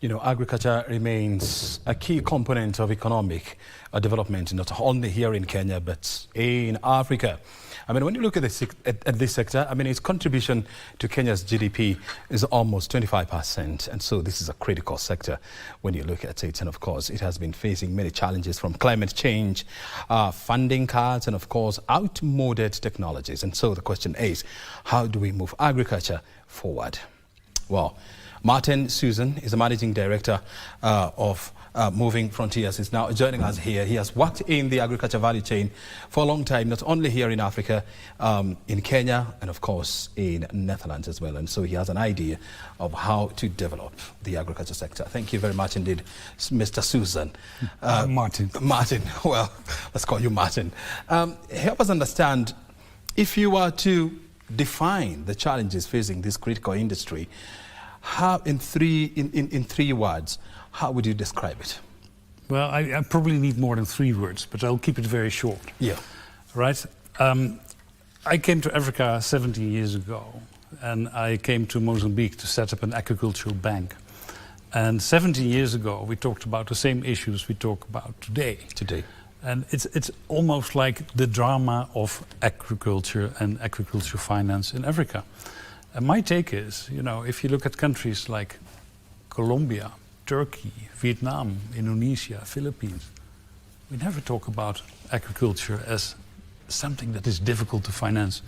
You know, agriculture remains a key component of economic development, not only here in Kenya, but in Africa. I mean, when you look at this sector, I mean, its contribution to Kenya's GDP is almost 25%. And so this is a critical sector when you look at it. And of course, it has been facing many challenges from climate change, funding cuts, and of course, outmoded technologies. And so the question is, how do we move agriculture forward? Well, Maarten Susan is the Managing Director of Moving Frontiers. Is now joining us here. He has worked in the agriculture value chain for a long time, not only here in Africa, in Kenya, and of course in Netherlands as well. And so he has an idea of how to develop the agriculture sector. Thank you very much indeed, Mr. Susan. Maarten. Maarten, well, let's call you Maarten. Help us understand, if you were to define the challenges facing this critical industry, how, in three words, how would you describe it? Well, I probably need more than 3 words, but I'll keep it very short. Yeah. Right? I came to Africa 17 years ago, and I came to Mozambique to set up an agricultural bank. And 17 years ago, we talked about the same issues we talk about today. And it's almost like the drama of agriculture and agricultural finance in Africa. And my take is, you know, if you look at countries like Colombia, Turkey, Vietnam, Indonesia, Philippines, we never talk about agriculture as something that is difficult to finance.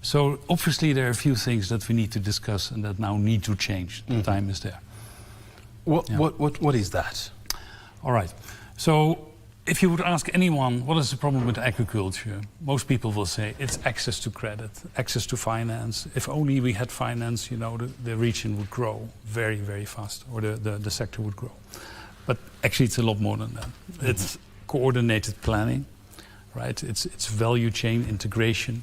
So obviously there are a few things that we need to discuss and that now need to change. The time is there. What is that? All right. So if you would ask anyone, what is the problem with agriculture? Most people will say it's access to credit, access to finance. If only we had finance, you know, the region would grow very, very fast, or the sector would grow. But actually it's a lot more than that. It's coordinated planning, right? It's value chain integration.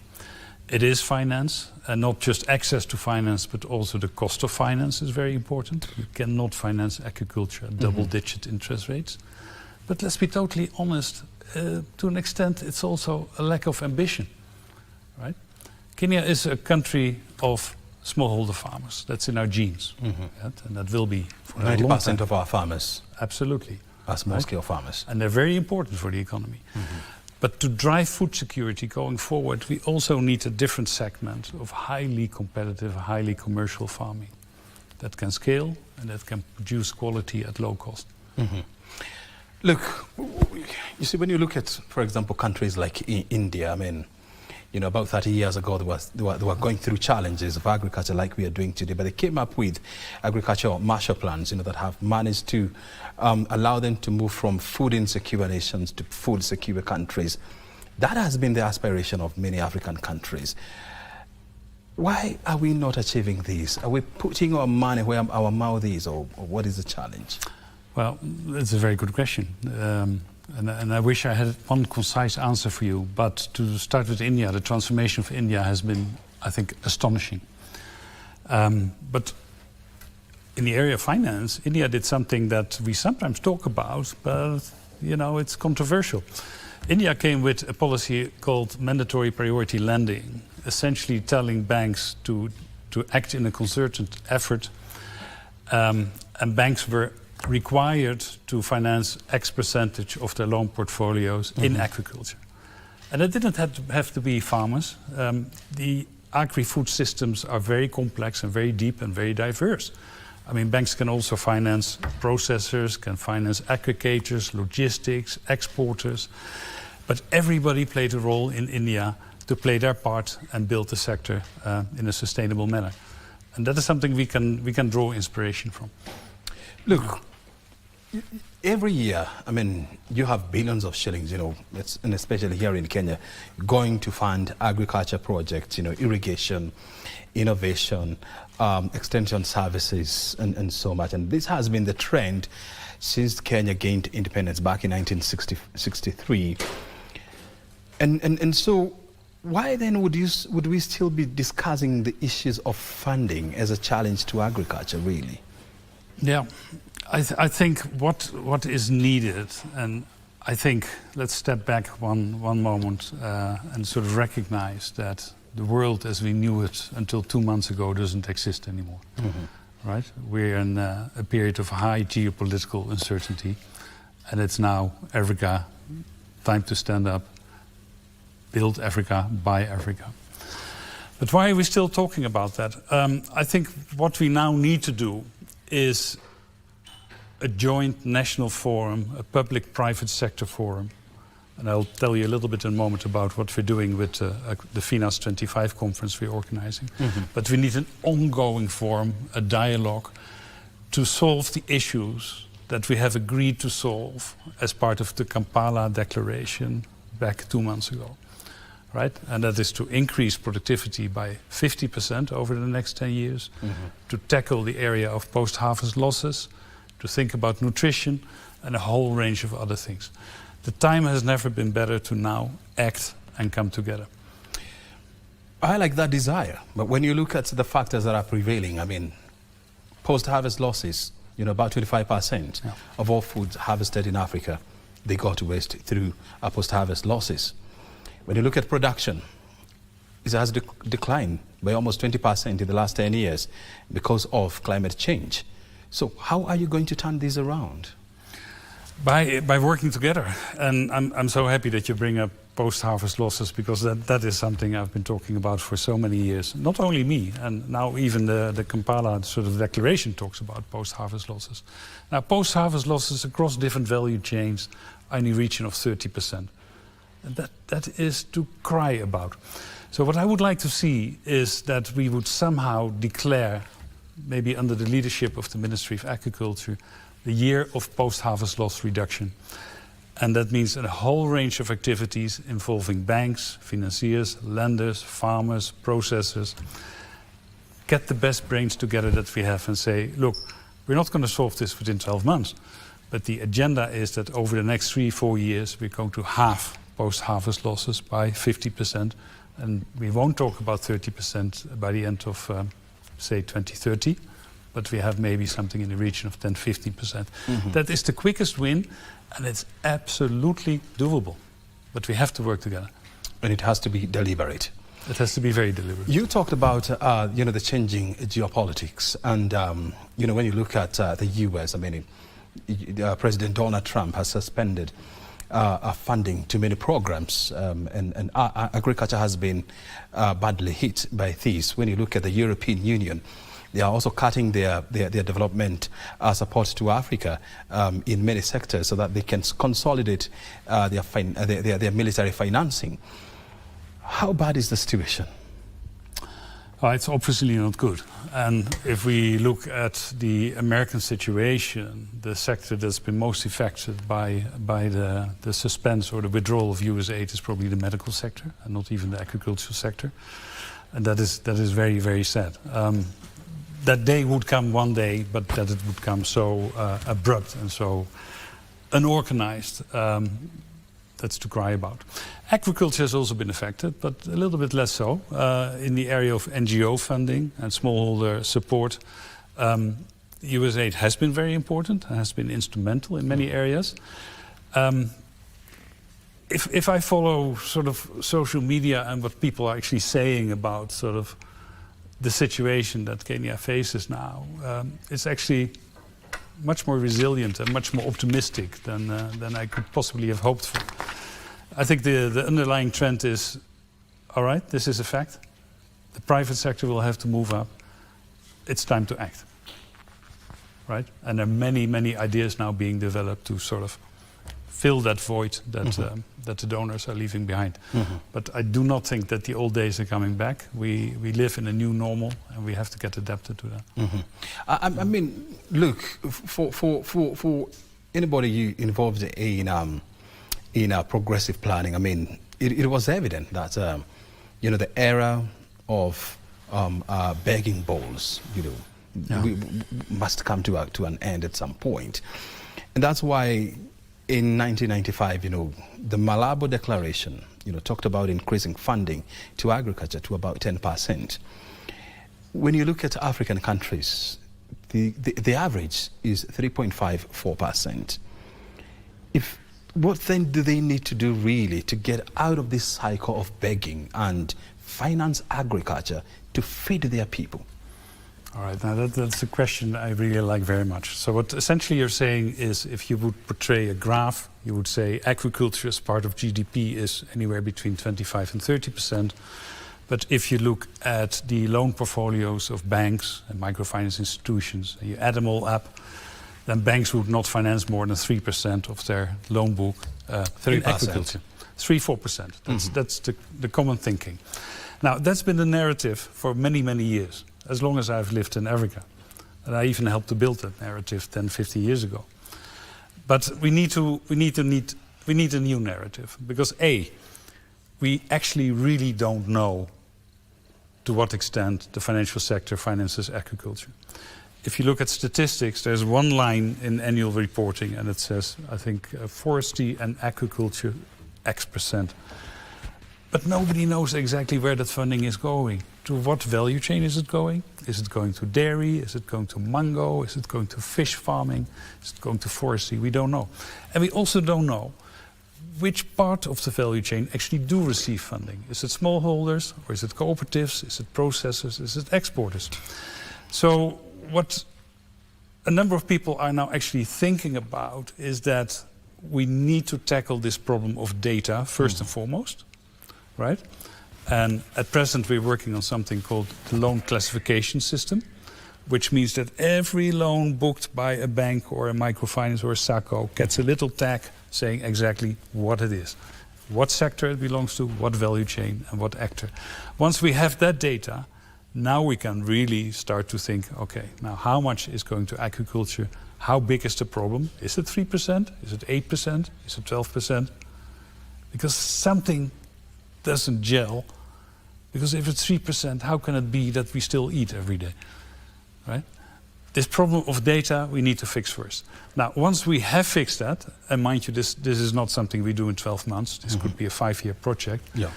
It is finance, and not just access to finance, but also the cost of finance is very important. You cannot finance agriculture at double-digit interest rates. But let's be totally honest, to an extent it's also a lack of ambition, right? Kenya is a country of smallholder farmers. That's in our genes. Right? And that will be for 90% of our farmers. Absolutely. Are small-scale farmers. And they're very important for the economy. But to drive food security going forward, we also need a different segment of highly competitive, highly commercial farming that can scale and that can produce quality at low cost. Look, you see, when you look at, for example, countries like India, I mean, you know, about 30 years ago, they were going through challenges of agriculture like we are doing today, but they came up with agricultural Marshall plans, you know, that have managed to allow them to move from food insecure nations to food secure countries. That has been the aspiration of many African countries. Why are we not achieving this? Are we putting our money where our mouth is, or what is the challenge? Well, it's a very good question. And I wish I had one concise answer for you. But to start with India, the transformation of India has been, I think, astonishing. But in the area of finance, India did something that we sometimes talk about, but, you know, it's controversial. India came with a policy called mandatory priority lending, essentially telling banks to act in a concerted effort. And banks were required to finance X percentage of their loan portfolios in agriculture. And it didn't have to be farmers. The agri-food systems are very complex and very deep and very diverse. I mean, banks can also finance processors, can finance aggregators, logistics, exporters. But everybody played a role in India to play their part and build the sector in a sustainable manner. And that is something we can draw inspiration from. Look, every year, I mean, you have billions of shillings, you know, and especially here in Kenya, going to fund agriculture projects, you know, irrigation, innovation, extension services, and so much. And this has been the trend since Kenya gained independence back in 1963. And so, why then would we still be discussing the issues of funding as a challenge to agriculture, really? Yeah, I think what is needed, and I think let's step back one moment and sort of recognize that the world as we knew it until 2 months ago doesn't exist anymore. right? We're in a period of high geopolitical uncertainty, and it's now Africa, time to stand up, build Africa, buy Africa. But why are we still talking about that? I think what we now need to do is a joint national forum, a public-private sector forum. And I'll tell you a little bit in a moment about what we're doing with the FINAS 25 conference we're organizing. But we need an ongoing forum, a dialogue, to solve the issues that we have agreed to solve as part of the Kampala Declaration back 2 months ago. Right? And that is to increase productivity by 50% over the next 10 years, to tackle the area of post-harvest losses, to think about nutrition, and a whole range of other things. The time has never been better to now act and come together. I like that desire, but when you look at the factors that are prevailing, I mean, post-harvest losses, about 25% of all food harvested in Africa, they go to waste through post-harvest losses. When you look at production, it has declined by almost 20% in the last 10 years because of climate change. So how are you going to turn this around? By working together. And I'm so happy that you bring up post-harvest losses, because that is something I've been talking about for so many years. Not only me, and now even the Kampala sort of declaration talks about post-harvest losses. Now, post-harvest losses across different value chains are in the region of 30%. And that is to cry about. So what I would like to see is that we would somehow declare, maybe under the leadership of the Ministry of Agriculture, the year of post-harvest loss reduction. And that means a whole range of activities involving banks, financiers, lenders, farmers, processors. Get the best brains together that we have and say, look, we're not going to solve this within 12 months. But the agenda is that over the next 3-4 years, we're going to halve post-harvest losses by 50%. And we won't talk about 30% by the end of, say, 2030. But we have maybe something in the region of 10-15%. That is the quickest win, and it's absolutely doable. But we have to work together. And it has to be deliberate. It has to be very deliberate. You talked about, the changing geopolitics. And, when you look at the US, I mean, President Donald Trump has suspended funding to many programs, and agriculture has been badly hit by this. When you look at the European Union, they are also cutting their development support to Africa in many sectors so that they can consolidate their military financing. How bad is the situation? It's obviously not good. And if we look at the American situation, the sector that's been most affected by the suspense or the withdrawal of US aid is probably the medical sector, and not even the agricultural sector. And that is very, very sad. That day would come one day, but that it would come so abrupt and so unorganized, that's to cry about. Agriculture has also been affected, but a little bit less so. In the area of NGO funding and smallholder support, US aid has been very important and has been instrumental in many areas. If I follow sort of social media and what people are actually saying about sort of the situation that Kenya faces now, it's actually much more resilient and much more optimistic than I could possibly have hoped for. I think the underlying trend is, all right, this is a fact. The private sector will have to move up. It's time to act, right? And there are many, many ideas now being developed to sort of fill that void that the donors are leaving behind. But I do not think that the old days are coming back. We live in a new normal, and we have to get adapted to that. I mean, look, for anybody involved in progressive planning, I mean, it was evident that the era of begging bowls, we must come to an end at some point, and that's why. In 1995, the Malabo Declaration, talked about increasing funding to agriculture to about 10%. When you look at African countries, the average is 3.54%. What then do they need to do really to get out of this cycle of begging and finance agriculture to feed their people? All right, now that's a question I really like very much. So what essentially you're saying is, if you would portray a graph, you would say agriculture as part of GDP is anywhere between 25 and 30%. But if you look at the loan portfolios of banks and microfinance institutions, and you add them all up, then banks would not finance more than 3% of their loan book in agriculture. 3-4%. That's the common thinking. Now, that's been the narrative for many, many years, as long as I've lived in Africa. And I even helped to build that narrative 10, 15 years ago. But we need a new narrative, because A, we actually really don't know to what extent the financial sector finances agriculture. If you look at statistics, there's one line in annual reporting, and it says, I think, forestry and agriculture X%. But nobody knows exactly where that funding is going. To what value chain is it going? Is it going to dairy? Is it going to mango? Is it going to fish farming? Is it going to forestry? We don't know. And we also don't know which part of the value chain actually do receive funding. Is it smallholders, or is it cooperatives? Is it processors? Is it exporters? So what a number of people are now actually thinking about is that we need to tackle this problem of data first and foremost, right? And at present we're working on something called the loan classification system, which means that every loan booked by a bank or a microfinance or a SACCO gets a little tag saying exactly what it is, what sector it belongs to, what value chain and what actor. Once we have that data, now we can really start to think, okay, now how much is going to agriculture? How big is the problem? Is it 3%? Is it 8%? Is it 12%? Because something doesn't gel. Because if it's 3%, how can it be that we still eat every day, right? This problem of data we need to fix first. Now, once we have fixed that, and mind you, this is not something we do in 12 months. This could be a 5-year project. Yeah.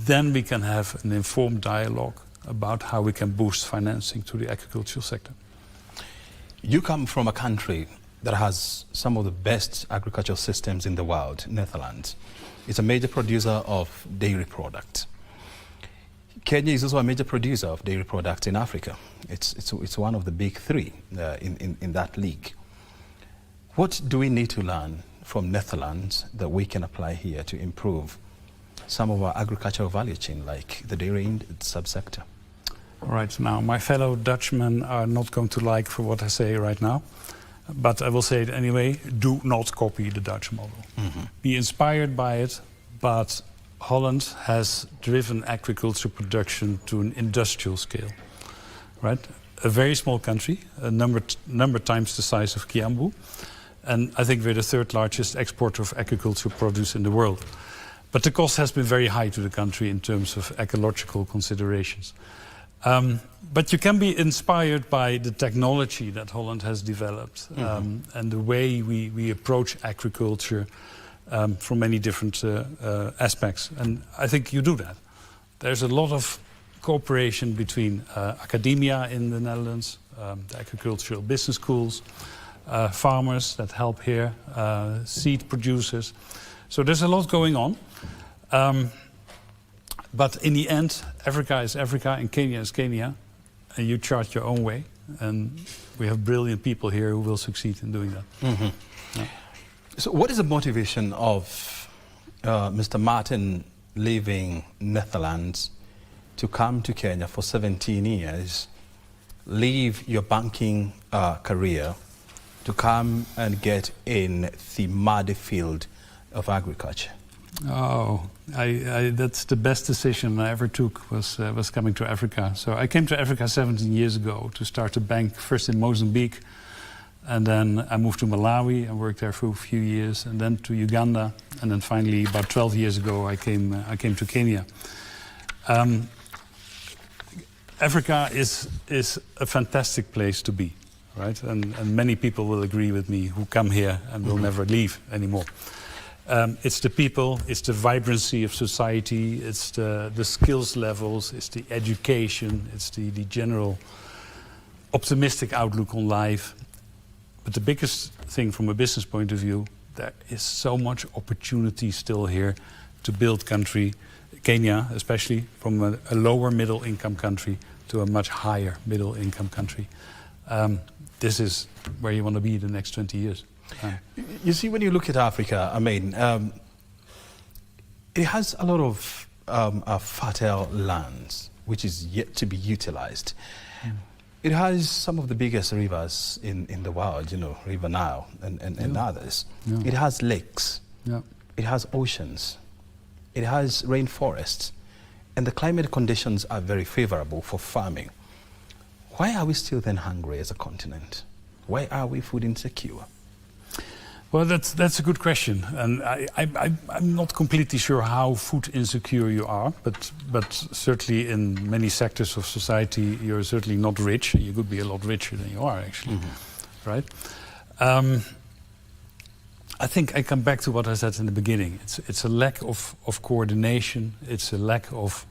Then we can have an informed dialogue about how we can boost financing to the agricultural sector. You come from a country that has some of the best agricultural systems in the world, Netherlands. It's a major producer of dairy products. Kenya is also a major producer of dairy products in Africa. It's one of the big three in that league. What do we need to learn from Netherlands that we can apply here to improve some of our agricultural value chain, like the dairy subsector? All right, now my fellow Dutchmen are not going to like for what I say right now, but I will say it anyway: do not copy the Dutch model. Be inspired by it, but Holland has driven agriculture production to an industrial scale, right? A very small country, a number times the size of Kiambu, and I think we're the third largest exporter of agricultural produce in the world. But the cost has been very high to the country in terms of ecological considerations. But you can be inspired by the technology that Holland has developed, and the way we approach agriculture from many different aspects. And I think you do that. There's a lot of cooperation between academia in the Netherlands, the agricultural business schools, farmers that help here, seed producers. So there's a lot going on. But in the end, Africa is Africa and Kenya is Kenya, and you chart your own way. And we have brilliant people here who will succeed in doing that. Yeah. So what is the motivation of Mr. Maarten leaving Netherlands to come to Kenya for 17 years, leave your banking career to come and get in the muddy field of agriculture? Oh, that's the best decision I ever took, was coming to Africa. So I came to Africa 17 years ago to start a bank, first in Mozambique, and then I moved to Malawi and worked there for a few years, and then to Uganda, and then finally, about 12 years ago, I came to Kenya. Africa is a fantastic place to be, right? And many people will agree with me who come here and will never leave anymore. It's the people, it's the vibrancy of society, it's the skills levels, it's the education, it's the general optimistic outlook on life. But the biggest thing from a business point of view, there is so much opportunity still here to build country, Kenya especially, from a lower middle income country to a much higher middle income country. This is where you want to be the next 20 years. You see, when you look at Africa, I mean, it has a lot of fertile lands which is yet to be utilized. It has some of the biggest rivers in the world, you know, River Nile and others. It has lakes. It has oceans. It has rainforests. And the climate conditions are very favorable for farming. Why are we still then hungry as a continent? Why are we food insecure? Well, that's a good question, and I'm not completely sure how food insecure you are, but certainly in many sectors of society, you're certainly not rich. You could be a lot richer than you are, actually, right? I think I come back to what I said in the beginning. It's a lack of coordination. It's a lack of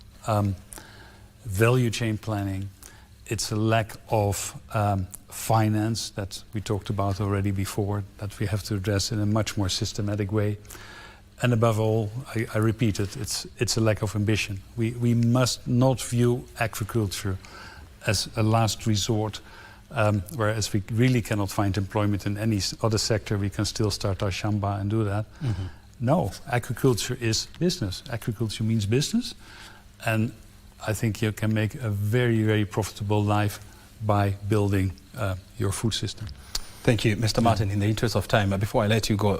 value chain planning. It's a lack of finance that we talked about already before, that we have to address in a much more systematic way. And above all, I repeat it, it's a lack of ambition. We must not view agriculture as a last resort, whereas we really cannot find employment in any other sector, we can still start our shamba and do that. No, agriculture is business. Agriculture means business. And I think you can make a very, very profitable life by building your food system. Thank you, Mr. Maarten. In the interest of time, before I let you go,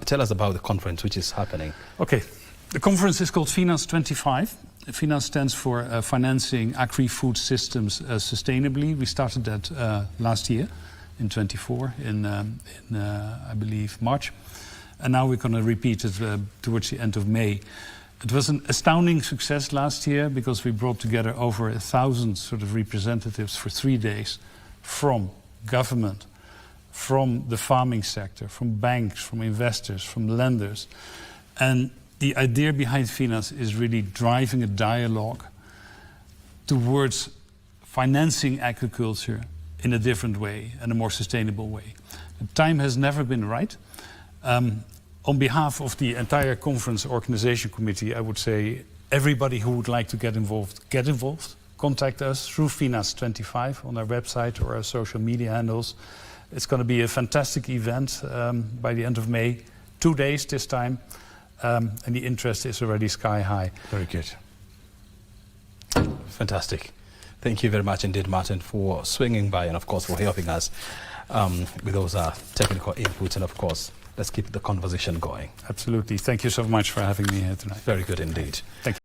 tell us about the conference which is happening. Okay, the conference is called Finance 25. Finance stands for Financing Agri-Food Systems Sustainably. We started that last year in 24, in I believe, March. And now we're going to repeat it towards the end of May. It was an astounding success last year because we brought together over 1,000 sort of representatives for 3 days from government, from the farming sector, from banks, from investors, from lenders. And the idea behind Finance is really driving a dialogue towards financing agriculture in a different way and a more sustainable way. The time has never been right. On behalf of the entire conference organization committee, I would say everybody who would like to get involved, contact us through Finance 25 on our website or our social media handles. It's going to be a fantastic event by the end of May, 2 days this time, and the interest is already sky high. Very good. Fantastic. Thank you very much indeed, Maarten, for swinging by and of course for helping us with those technical inputs, and of course let's keep the conversation going. Absolutely. Thank you so much for having me here tonight. Very good indeed. Thank you.